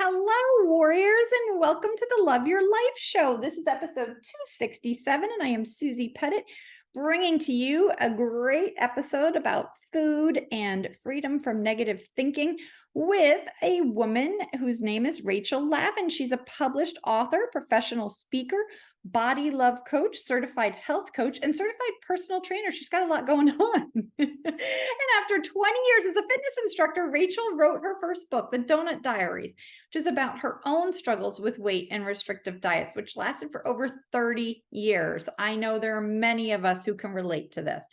Hello, warriors, and welcome to the Love Your Life show. This is episode 267, and I am Susie Pettit, bringing to you a great episode about food and freedom from negative thinking with a woman whose name is Rachel Lavin. She's a published author, professional speaker, body love coach, certified health coach, and certified personal trainer. She's got a lot going on. And after 20 years as a fitness instructor, Rachel wrote her first book, The Doughnut Diaries, which is about her own struggles with weight and restrictive diets, which lasted for over 30 years. I know there are many of us who can relate to this.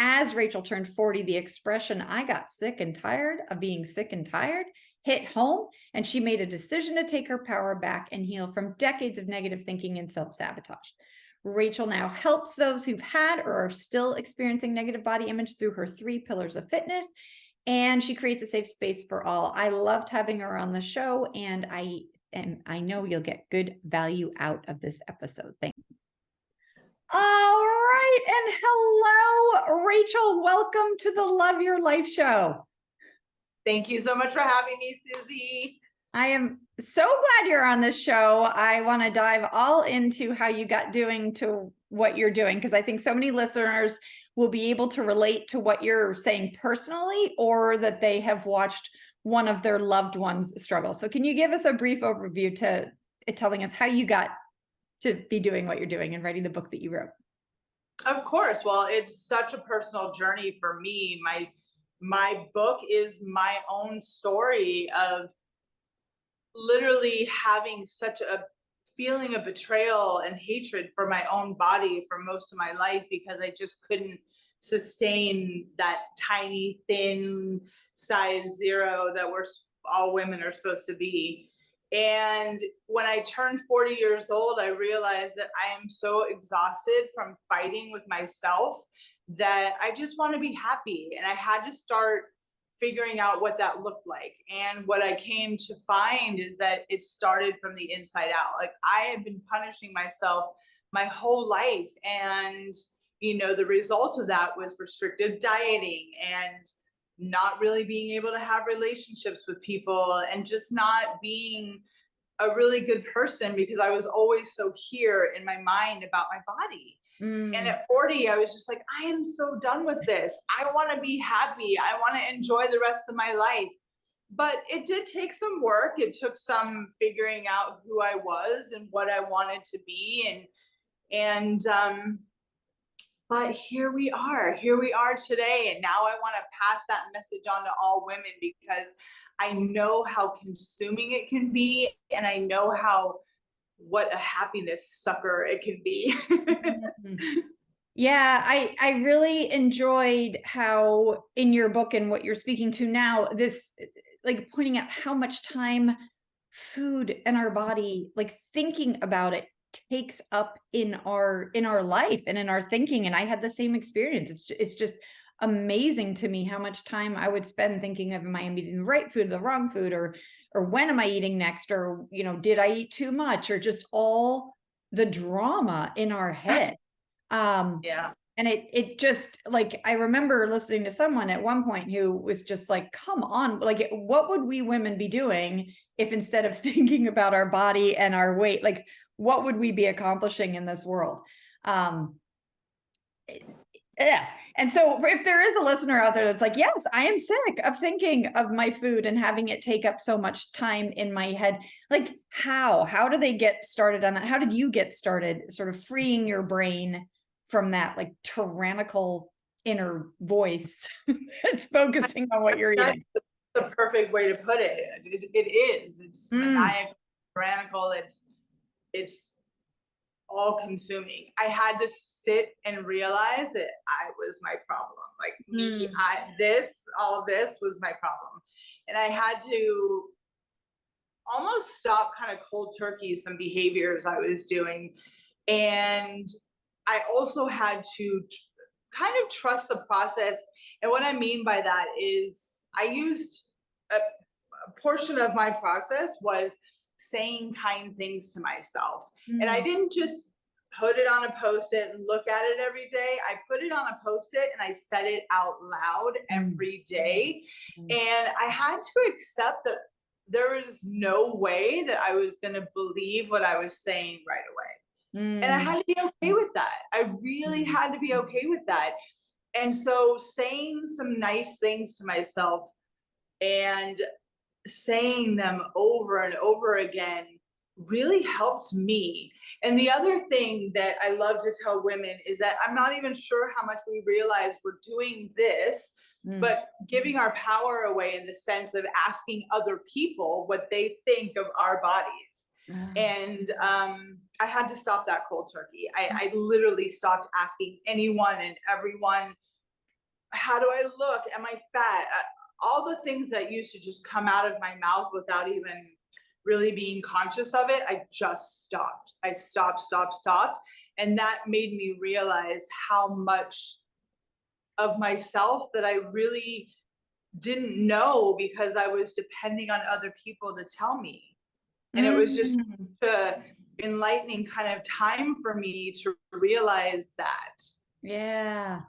As Rachel turned 40, the expression, I got sick and tired of being sick and tired, hit home, and she made a decision to take her power back and heal from decades of negative thinking and self-sabotage. Rachel now helps those who've had or are still experiencing negative body image through her 3 pillars of fitness, and she creates a safe space for all. I loved having her on the show, and I know you'll get good value out of this episode. Thank you. All right, and hello, Rachel. Welcome to the Love Your Life show. Thank you so much for having me, Susie. I am so glad you're on this show. I want to dive all into how you got doing to what you're doing, because I think so many listeners will be able to relate to what you're saying personally, or that they have watched one of their loved ones struggle. So can you give us a brief overview to telling us how you got to be doing what you're doing and writing the book that you wrote? Of course. Well, it's such a personal journey for me. My book is my own story of literally having such a feeling of betrayal and hatred for my own body for most of my life, because I just couldn't sustain that tiny, thin size 0 that all women are supposed to be. And when I turned 40 years old, I realized that I am so exhausted from fighting with myself that I just want to be happy. And I had to start figuring out what that looked like. And what I came to find is that it started from the inside out. Like, I had been punishing myself my whole life. And, the result of that was restrictive dieting and not really being able to have relationships with people and just not being a really good person, because I was always so here in my mind about my body. And at 40, I was just like, I am so done with this. I want to be happy. I want to enjoy the rest of my life. But it did take some work. It took some figuring out who I was and what I wanted to be. But here we are today. And now I want to pass that message on to all women, because I know how consuming it can be. And I know what a happiness sucker it can be. Yeah, I really enjoyed how in your book and what you're speaking to now, this, like, pointing out how much time food and our body, like thinking about it, takes up in our life and in our thinking. And I had the same experience. It's just amazing to me how much time I would spend thinking of, am I eating the right food, the wrong food, or when am I eating next, or did I eat too much, or just all the drama in our head. Yeah. And it just, like, I remember listening to someone at one point who was just like, come on, like, what would we women be doing if instead of thinking about our body and our weight, like, what would we be accomplishing in this world? Yeah. And so if there is a listener out there that's like, yes, I am sick of thinking of my food and having it take up so much time in my head, like, how do they get started on that? How did you get started sort of freeing your brain from that, like, tyrannical inner voice that's focusing on what you're eating? That's the perfect way to put it. It is. It's maniacal, tyrannical. It's all consuming. I had to sit and realize that I was my problem. Like, me, all this was my problem. And I had to almost stop kind of cold turkey some behaviors I was doing. And I also had to kind of trust the process. And what I mean by that is I used a portion of my process was saying kind things to myself. And I didn't just put it on a Post-it and look at it every day. I put it on a Post-it and I said it out loud every day. And I had to accept that there was no way that I was going to believe what I was saying right away. And I Mm. had to be okay with that. I really had to be okay with that. And so saying some nice things to myself and saying them over and over again really helped me. And the other thing that I love to tell women is that I'm not even sure how much we realize we're doing this, Mm. but giving our power away in the sense of asking other people what they think of our bodies. Ah. And I had to stop that cold turkey. I literally stopped asking anyone and everyone, how do I look? Am I fat? All the things that used to just come out of my mouth without even really being conscious of it, I just stopped. I stopped. And that made me realize how much of myself that I really didn't know because I was depending on other people to tell me. And it was just Mm. a enlightening kind of time for me to realize that. Yeah.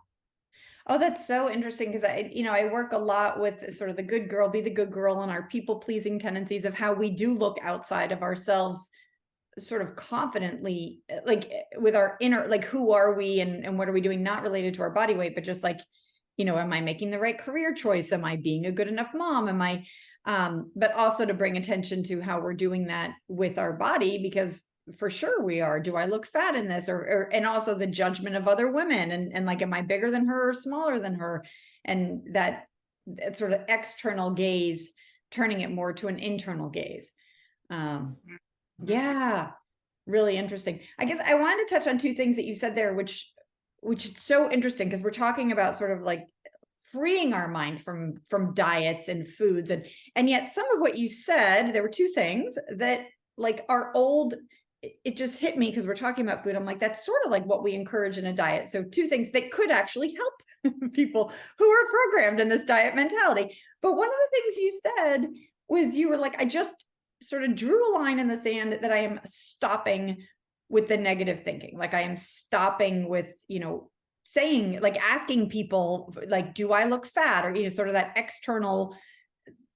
Oh, that's so interesting because I work a lot with sort of the good girl, be the good girl, and our people pleasing tendencies of how we do look outside of ourselves sort of confidently, like with our inner, like who are we and what are we doing, not related to our body weight, but just like, am I making the right career choice? Am I being a good enough mom? Am I, but also to bring attention to how we're doing that with our body, because for sure we are. Do I look fat in this? And also the judgment of other women and like, am I bigger than her or smaller than her? And that sort of external gaze, turning it more to an internal gaze. Yeah, really interesting. I guess I wanted to touch on two things that you said there, which is so interesting because we're talking about sort of like freeing our mind from diets and foods, and yet some of what you said, there were two things that like are old. It just hit me because we're talking about food. I'm like, that's sort of like what we encourage in a diet. So two things that could actually help people who are programmed in this diet mentality. But one of the things you said was you were like, I just sort of drew a line in the sand that I am stopping with the negative thinking. Like I am stopping with, saying, like asking people, like, do I look fat? Or, sort of that external,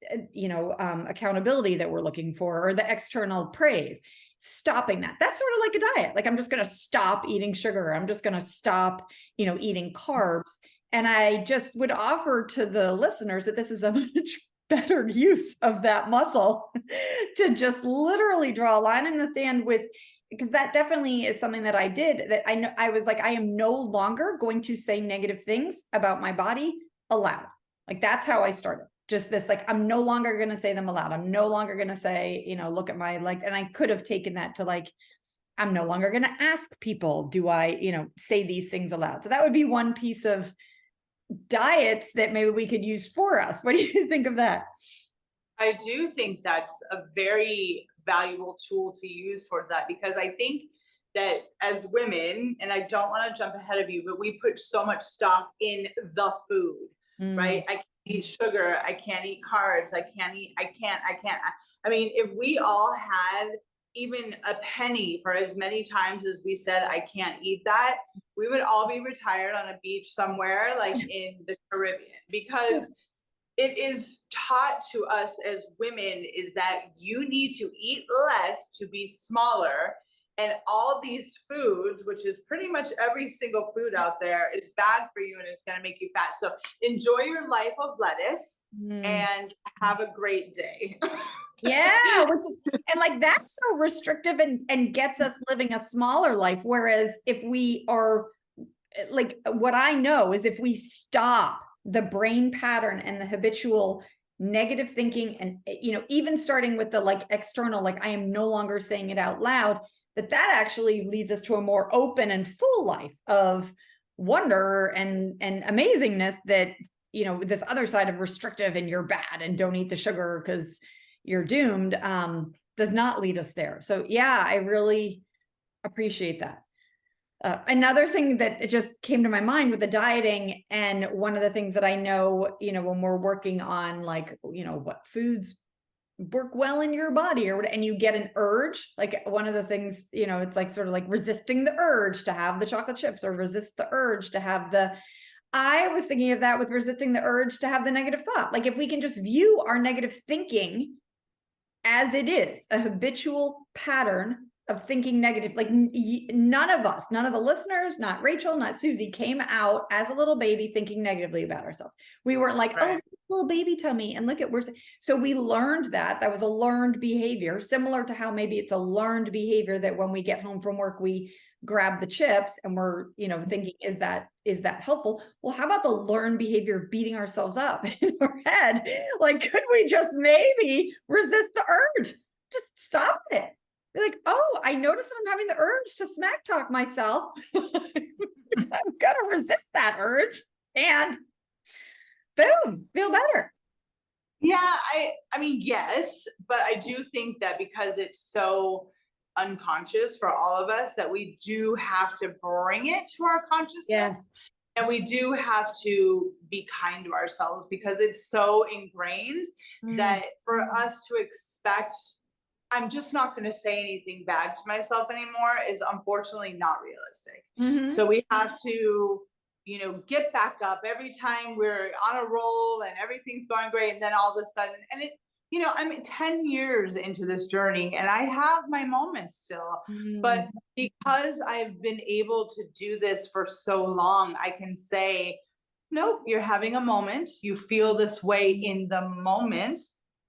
accountability that we're looking for, or the external praise. Stopping that. That's sort of like a diet. Like I'm just going to stop eating sugar. I'm just going to stop, eating carbs. And I just would offer to the listeners that this is a much better use of that muscle to just literally draw a line in the sand with, because that definitely is something that I did, that I know I was like, I am no longer going to say negative things about my body aloud. Like that's how I started. Just this, like, I'm no longer going to say them aloud. I'm no longer going to say, look at my legs. And I could have taken that to like, I'm no longer going to ask people, do I, say these things aloud? So that would be one piece of diets that maybe we could use for us. What do you think of that? I do think that's a very valuable tool to use towards that, because I think that as women, and I don't want to jump ahead of you, but we put so much stock in the food, right? I can't eat sugar. I can't eat carbs. I can't. I mean, if we all had even a penny for as many times as we said, I can't eat that, we would all be retired on a beach somewhere like in the Caribbean, because it is taught to us as women is that you need to eat less to be smaller, and all these foods, which is pretty much every single food out there, is bad for you and it's going to make you fat. So enjoy your life of lettuce and have a great day. Yeah, and like that's so restrictive and gets us living a smaller life. Whereas if we are like, what I know is if we stop the brain pattern and the habitual negative thinking, and even starting with the like external, like I am no longer saying it out loud, that actually leads us to a more open and full life of wonder and amazingness, that this other side of restrictive and you're bad and don't eat the sugar because you're doomed, does not lead us there. So yeah, I really appreciate that. Another thing that just came to my mind with the dieting, and one of the things that I know, when we're working on like, what foods work well in your body or what, and you get an urge, like one of the things, it's like sort of like resisting the urge to have the chocolate chips, or resist the urge to have I was thinking of that with resisting the urge to have the negative thought. Like if we can just view our negative thinking as it is a habitual pattern of thinking negative. Like none of us, none of the listeners, not Rachel, not Susie, came out as a little baby thinking negatively about ourselves. We weren't like, Right. oh, little baby tummy, and look at so we learned that was a learned behavior, similar to how maybe it's a learned behavior that when we get home from work, we grab the chips and we're, thinking, is that helpful? Well, how about the learned behavior of beating ourselves up in our head? Like, could we just maybe resist the urge? Just stop it. Be like, oh, I noticed that I'm having the urge to smack talk myself. I'm gonna resist that urge and boom, feel better. Yeah, I mean, yes, but I do think that because it's so unconscious for all of us, that we do have to bring it to our consciousness. Yeah. And we do have to be kind to ourselves because it's so ingrained that for us to expect, I'm just not going to say anything bad to myself anymore, is unfortunately not realistic. So we have to, get back up every time we're on a roll and everything's going great. And then all of a sudden, and I'm 10 years into this journey and I have my moments still, but because I've been able to do this for so long, I can say, nope, you're having a moment. You feel this way in the moment.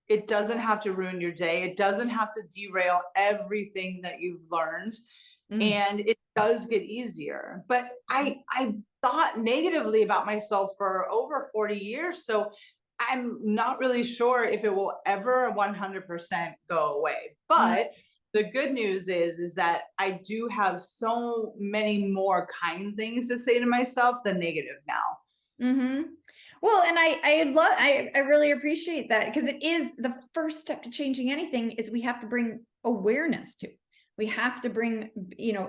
It doesn't have to ruin your day. It doesn't have to derail everything that you've learned. And it does get easier. But I thought negatively about myself for over 40 years. So I'm not really sure if it will ever 100% go away. But the good news is that I do have so many more kind things to say to myself than negative now. Well, and I really appreciate that, because it is the first step to changing anything is we have to bring awareness to it. We have to bring,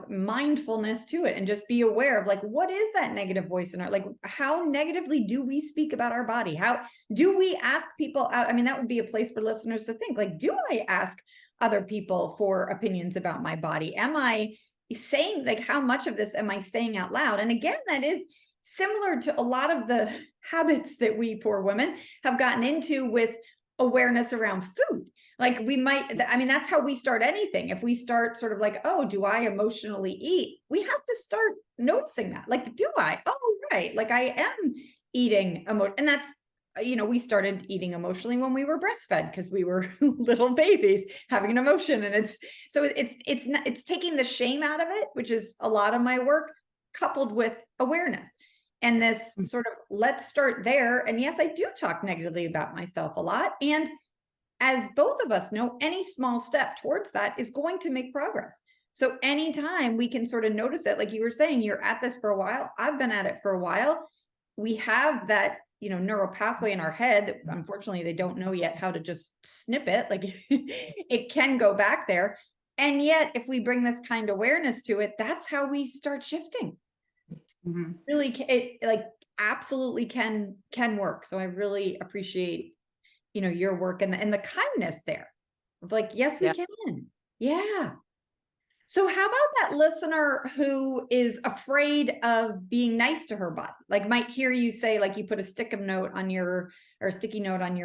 mindfulness to it and just be aware of, like, what is that negative voice in our, like, how negatively do we speak about our body? How do we ask people out? I mean, that would be a place for listeners to think, like, do I ask other people for opinions about my body? Am I saying, like, how much of this am I saying out loud? And again, that is similar to a lot of the habits that we poor women have gotten into with awareness around food. Like, we might, I mean, that's how we start anything. If we start sort of like, oh, do I emotionally eat? We have to start noticing that. Like, do I? Oh, right. Like, I am eating and that's, we started eating emotionally when we were breastfed because we were little babies having an emotion. And it's taking the shame out of it, which is a lot of my work, coupled with awareness. And this sort of, let's start there. And yes, I do talk negatively about myself a lot. And as both of us know, any small step towards that is going to make progress. So anytime we can sort of notice it, like you were saying, you're at this for a while, I've been at it for a while. We have that, neural pathway in our head that unfortunately they don't know yet how to just snip it. Like it can go back there. And yet, if we bring this kind of awareness to it, that's how we start shifting. Really, it like absolutely can work. So I really appreciate, your work and the kindness there of, like, yes, we can. Yeah. So how about that listener who is afraid of being nice to her body? Like, might hear you say, like, you put a sticky note on your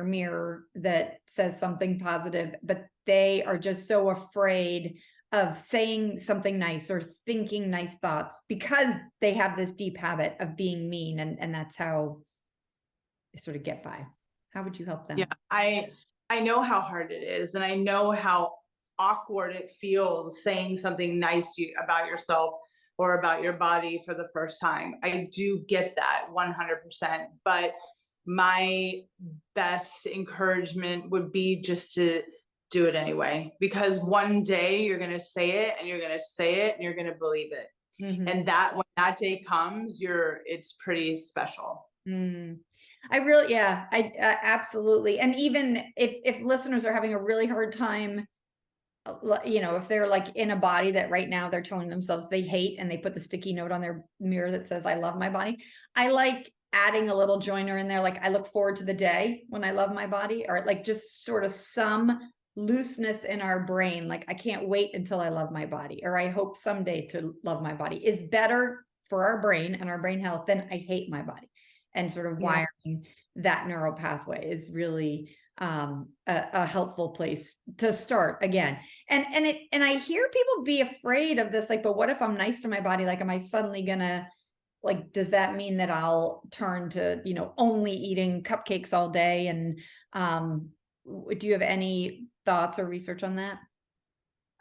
mirror that says something positive, but they are just so afraid of saying something nice or thinking nice thoughts because they have this deep habit of being mean, and that's how they sort of get by. How would you help them? Yeah, I know how hard it is, and I know how awkward it feels saying something nice to you about yourself or about your body for the first time. I do get that 100%, but my best encouragement would be just to do it anyway, because one day you're going to say it and you're going to say it and you're going to believe it. And that when that day comes, it's pretty special. I really, I absolutely. And even if listeners are having a really hard time, if they're like in a body that right now they're telling themselves they hate, and they put the sticky note on their mirror that says, I love my body. I like adding a little joiner in there. Like, I look forward to the day when I love my body, or like just sort of some looseness in our brain. Like, I can't wait until I love my body, or I hope someday to love my body, is better for our brain and our brain health than I hate my body. And sort of wiring that neural pathway is really a helpful place to start again. And I hear people be afraid of this, like, but what if I'm nice to my body? Like, am I suddenly gonna, like, does that mean that I'll turn to, only eating cupcakes all day? And do you have any thoughts or research on that?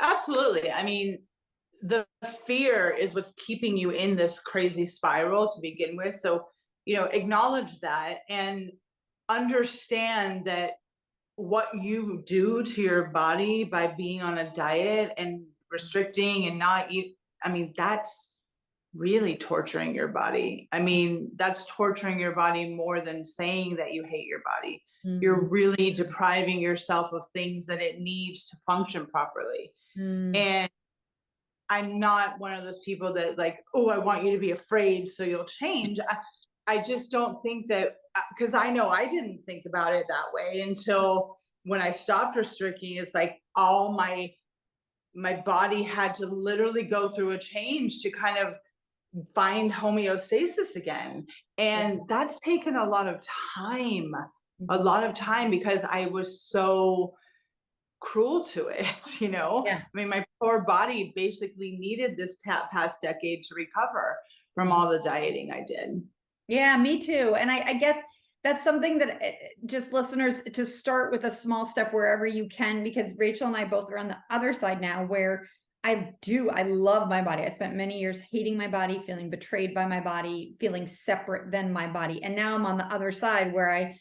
Absolutely. I mean, the fear is what's keeping you in this crazy spiral to begin with. So, acknowledge that and understand that what you do to your body by being on a diet and restricting and not eat, I mean, that's really torturing your body. I mean, that's torturing your body more than saying that you hate your body. You're really depriving yourself of things that it needs to function properly. And I'm not one of those people that like, oh, I want you to be afraid so you'll change. I just don't think that, because I know I didn't think about it that way until when I stopped restricting. It's like all my body had to literally go through a change to kind of find homeostasis again. And that's taken a lot of time, because I was so cruel to it. Yeah. I mean, my poor body basically needed this past decade to recover from all the dieting I did. Yeah, me too. And I guess that's something that just listeners, to start with a small step wherever you can, because Rachel and I both are on the other side now where I love my body. I spent many years hating my body, feeling betrayed by my body, feeling separate than my body. And now I'm on the other side where I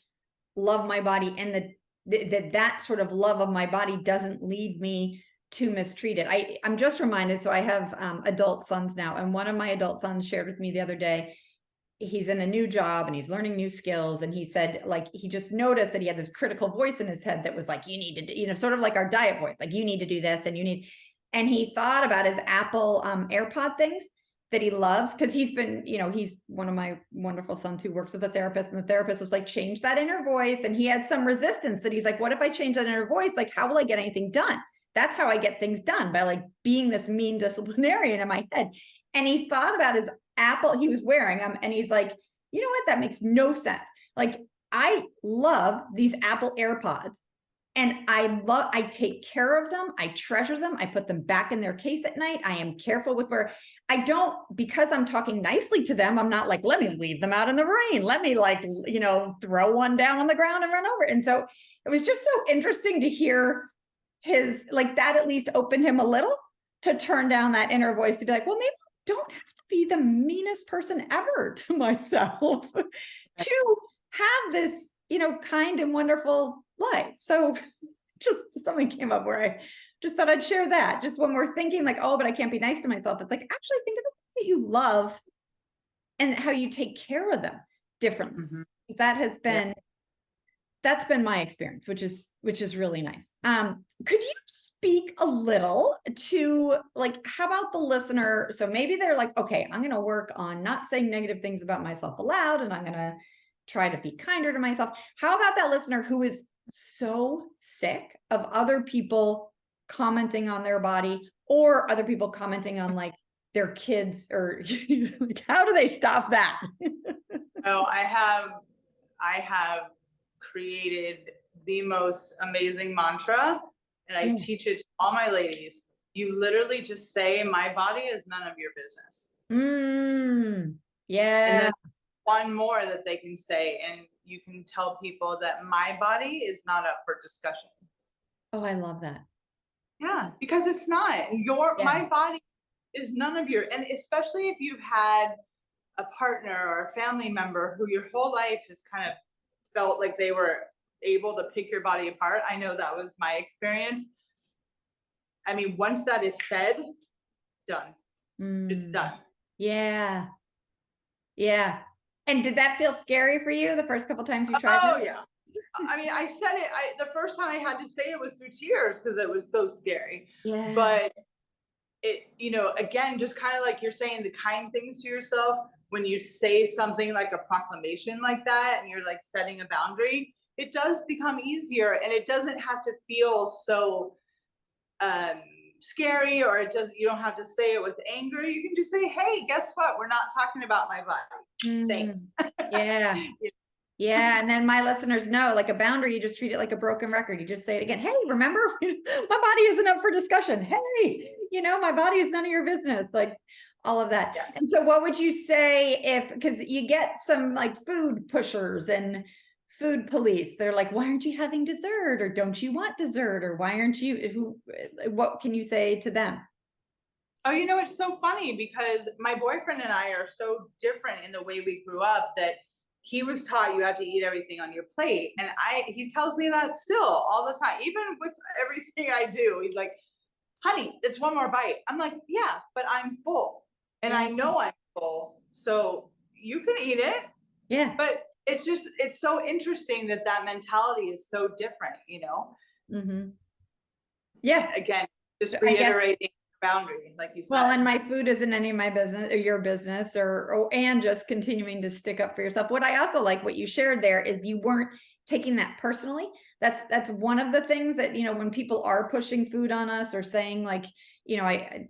love my body, and that sort of love of my body doesn't lead me to mistreat it. I'm just reminded, so I have adult sons now, and one of my adult sons shared with me the other day, he's in a new job and he's learning new skills. And he said, like, he just noticed that he had this critical voice in his head that was like, you need to do, sort of like our diet voice, like, you need to do this and you need, and he thought about his Apple AirPod things that he loves, because he's been, he's one of my wonderful sons who works with a therapist, and the therapist was like, change that inner voice. And he had some resistance that he's like, what if I change that inner voice? Like, how will I get anything done? That's how I get things done, by like being this mean disciplinarian in my head. And he thought about his Apple, he was wearing them, and he's like, you know what? That makes no sense. Like, I love these Apple AirPods, and I take care of them. I treasure them. I put them back in their case at night. I am careful with where I don't, because I'm talking nicely to them, I'm not like, let me leave them out in the rain. Let me like, throw one down on the ground and run over. And so it was just so interesting to hear his, like, that at least opened him a little to turn down that inner voice to be like, well, maybe I don't have to be the meanest person ever to myself to have this, kind and wonderful life. So just something came up where I just thought I'd share that. Just when we're thinking like, oh, but I can't be nice to myself. It's like, actually think of the things that you love and how you take care of them differently. That has been, that's been my experience, which is really nice. Could you speak a little to, like, how about the listener? So maybe they're like, okay, I'm going to work on not saying negative things about myself aloud, and I'm going to try to be kinder to myself. How about that listener who is so sick of other people commenting on their body, or other people commenting on like their kids, or like, how do they stop that? Oh, I have created the most amazing mantra, and I teach it to all my ladies. You literally just say, my body is none of your business. Yeah. And then one more that they can say, and you can tell people that my body is not up for discussion. Oh, I love that. Yeah, because it's not. My body is none of your, and especially if you've had a partner or a family member who your whole life has kind of felt like they were able to pick your body apart. I know that was my experience. I mean, once that is said, done. It's done. Yeah. Yeah. And did that feel scary for you the first couple times you tried? Oh, yeah. I mean, I said it, the first time I had to say it was through tears because it was so scary. Yeah. But it, again, just kind of like you're saying, the kind things to yourself, when you say something like a proclamation like that and you're like setting a boundary, it does become easier, and it doesn't have to feel so scary, or you don't have to say it with anger. You can just say, hey, guess what? We're not talking about my body. Thanks. Yeah. Yeah. And then my listeners know, like a boundary, you just treat it like a broken record. You just say it again. Hey, remember, my body isn't up for discussion. Hey, my body is none of your business. Like all of that. Yes. And so what would you say because you get some like food pushers and food police, they're like, why aren't you having dessert? Or don't you want dessert? Or why aren't you, what can you say to them? Oh, it's so funny because my boyfriend and I are so different in the way we grew up that he was taught you have to eat everything on your plate. And he tells me that still all the time, even with everything I do. He's like, honey, it's one more bite. I'm like, yeah, but I'm full. And I know I'm full. So you can eat it. Yeah. But it's so interesting that mentality is so different, Mm-hmm. Yeah. Again, just reiterating boundary, like you said. Well, and my food isn't any of my business or your business and just continuing to stick up for yourself. What I also like what you shared there is you weren't taking that personally. That's one of the things that, when people are pushing food on us or saying like,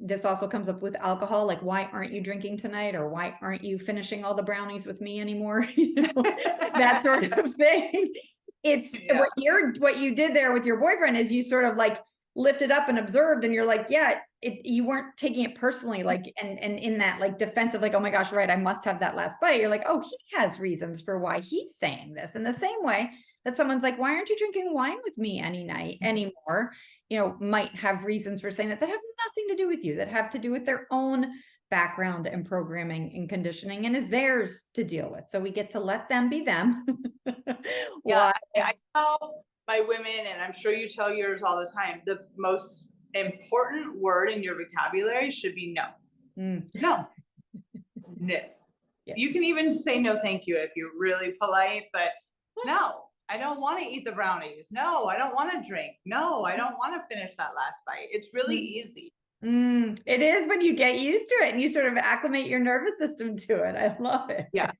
this also comes up with alcohol, like, why aren't you drinking tonight? Or why aren't you finishing all the brownies with me anymore? That sort of thing. It's what you did there with your boyfriend is you sort of like lifted up and observed, and you're like, yeah, you weren't taking it personally, like, and in that like defensive, like, oh my gosh, right, I must have that last bite. You're like, oh, he has reasons for why he's saying this. In the same way that someone's like, why aren't you drinking wine with me any night anymore? Might have reasons for saying that have nothing to do with you, that have to do with their own background and programming and conditioning, and is theirs to deal with. So we get to let them be them. Yeah, I tell my women, and I'm sure you tell yours all the time, the most important word in your vocabulary should be no. No. No. Yes. You can even say no thank you if you're really polite, but no, I don't want to eat the brownies. No, I don't want to drink. No, I don't want to finish that last bite. It's really easy. It is when you get used to it and you sort of acclimate your nervous system to it. I love it. Yeah.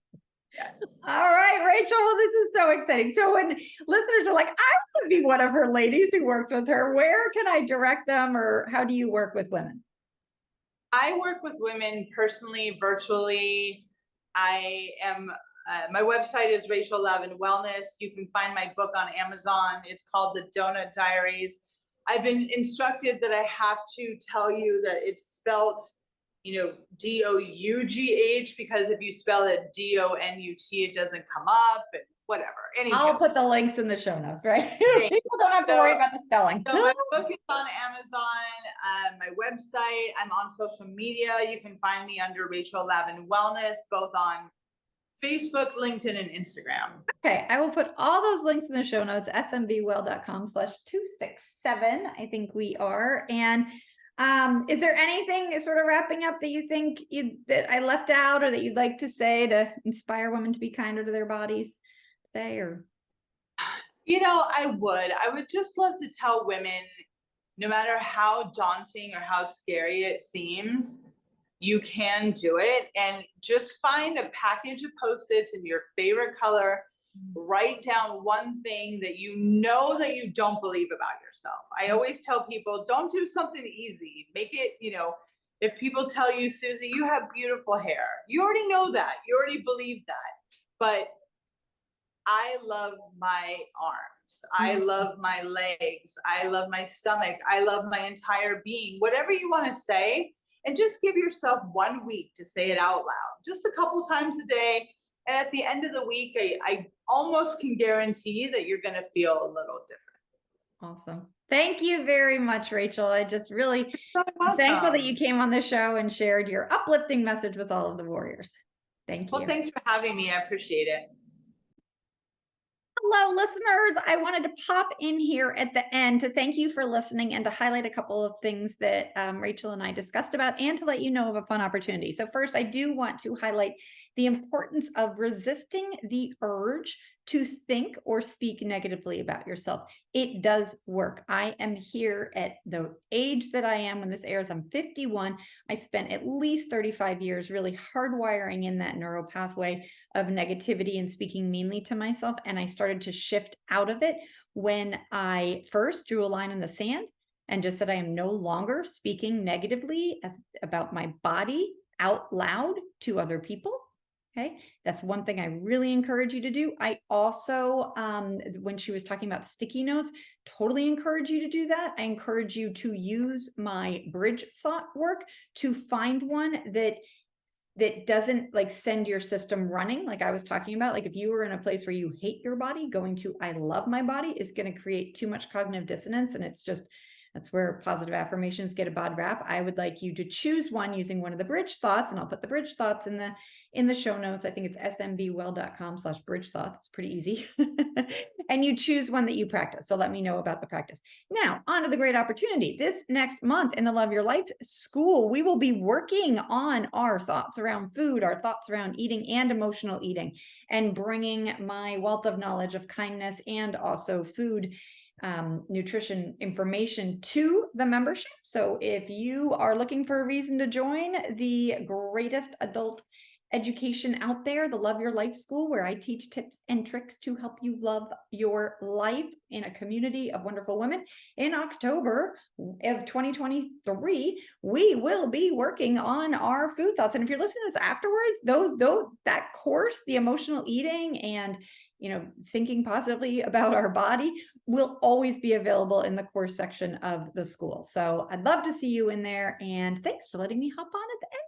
Yes. All right, Rachel. Well, this is so exciting. So when listeners are like, I want to be one of her ladies who works with her, where can I direct them, or how do you work with women? I work with women personally, virtually. I am, my website is Rachel Lavin Wellness. You can find my book on Amazon. It's called the Doughnut Diaries. I've been instructed that I have to tell you that it's spelt, D-O-U-G-H, because if you spell it D-O-N-U-T, it doesn't come up, and whatever. Anyhow, I'll put the links in the show notes, right? People don't have to worry about the spelling. So my book is on Amazon, my website, I'm on social media. You can find me under Rachel Lavin Wellness, both on Facebook, LinkedIn, and Instagram. Okay, I will put all those links in the show notes, smbwell.com/267, I think we are. And is there anything sort of wrapping up that you think that I left out, or that you'd like to say to inspire women to be kinder to their bodies today? Or I would just love to tell women, no matter how daunting or how scary it seems, you can do it. And just find a package of Post-its in your favorite color. Write down one thing that that you don't believe about yourself. I always tell people, don't do something easy. Make it, if people tell you, Susie, you have beautiful hair, you already know that. You already believe that. But I love my arms. I love my legs. I love my stomach. I love my entire being. Whatever you want to say, and just give yourself 1 week to say it out loud, just a couple times a day. And at the end of the week, I almost can guarantee that you're going to feel a little different. Awesome. Thank you very much, Rachel. I just really thankful that you came on the show and shared your uplifting message with all of the warriors. Thank you. Well, thanks for having me. I appreciate it. Hello, listeners. I wanted to pop in here at the end to thank you for listening and to highlight a couple of things that Rachel and I discussed about, and to let you know of a fun opportunity. So first, I do want to highlight the importance of resisting the urge to think or speak negatively about yourself. It does work. I am here at the age that I am when this airs. I'm 51. I spent at least 35 years really hardwiring in that neural pathway of negativity and speaking meanly to myself. And I started to shift out of it when I first drew a line in the sand and just said, I am no longer speaking negatively about my body out loud to other people. Okay, that's one thing I really encourage you to do. I also, when she was talking about sticky notes, totally encourage you to do that. I encourage you to use my bridge thought work to find one that doesn't like send your system running, like I was talking about. Like if you were in a place where you hate your body, going to I love my body is going to create too much cognitive dissonance, and it's just, that's where positive affirmations get a bad rap. I would like you to choose one using one of the bridge thoughts, and I'll put the bridge thoughts in the show notes. I think it's smbwell.com/bridge thoughts. It's pretty easy. And you choose one that you practice. So let me know about the practice. Now, on to the great opportunity. This next month in the Love Your Life School, we will be working on our thoughts around food, our thoughts around eating and emotional eating, and bringing my wealth of knowledge of kindness and also food nutrition information to the membership. So if you are looking for a reason to join the greatest adult education out there, the Love Your Life School, where I teach tips and tricks to help you love your life in a community of wonderful women. In October of 2023, we will be working on our food thoughts. And if you're listening to this afterwards, that course, the emotional eating and thinking positively about our body, will always be available in the course section of the school. So I'd love to see you in there. And thanks for letting me hop on at the end.